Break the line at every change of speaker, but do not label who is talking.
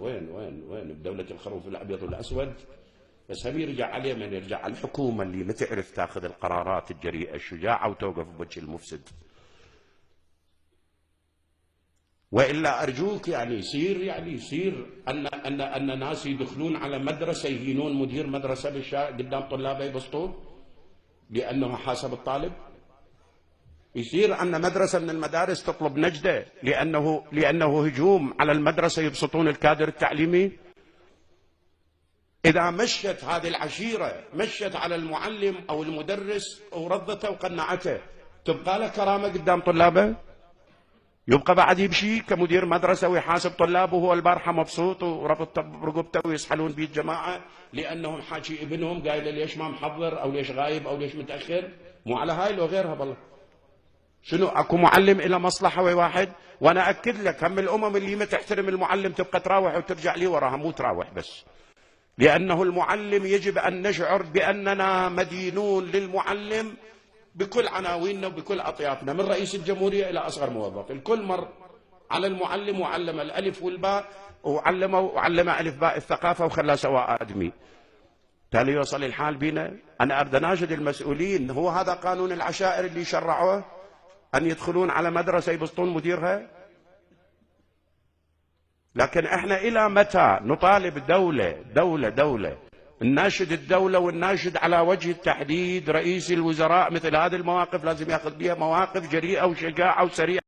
وين بدولة الخروف الأبيض والأسود؟ بس هم يرجع عليه من يرجع على الحكومة اللي ما تعرف تاخذ القرارات الجريئة الشجاعة وتوقف بوجه المفسد. وإلا أرجوك يصير أن ناس يدخلون على مدرسة يهينون مدير مدرسة قدام طلابه يبسطون لأنه حاسب الطالب. يصير أن مدرسة من المدارس تطلب نجدة لأنه هجوم على المدرسة يبسطون الكادر التعليمي. إذا مشت هذه العشيرة مشت على المعلم أو المدرس ورضته وقنعته، تبقى له كرامة قدام طلابه؟ يبقى بعد يمشي كمدير مدرسة ويحاسب طلابه وهو البارحة مبسوط وربط برقبته ويسحلون بيه الجماعة لأنهم حاكي ابنهم قايل ليش ما محضر أو ليش غايب أو ليش متأخر؟ مو على هاي لو غيرها. بالله شنو اكو معلم إلى مصلحة واحد؟ وانا اكد لك هم الامم اللي ما تحترم المعلم تبقى تراوح وترجع لي وراها، مو تراوح بس، لانه المعلم يجب ان نشعر باننا مدينون للمعلم بكل عناويننا وبكل اطيافنا، من رئيس الجمهورية الى اصغر موظف. الكل مر على المعلم وعلم الالف والباء وعلم الف باء الثقافة وخلاه سواء ادمي. تالي يوصل الحال بينا. انا اريد اناشد المسؤولين، هو هذا قانون العشائر اللي شرعوه أن يدخلون على مدرسة يبسطون مديرها؟ لكن احنا إلى متى نطالب دولة نناشد الدولة ونناشد على وجه التحديد رئيس الوزراء مثل هذه المواقف لازم ياخذ بها مواقف جريئة وشجاعة وسريعة.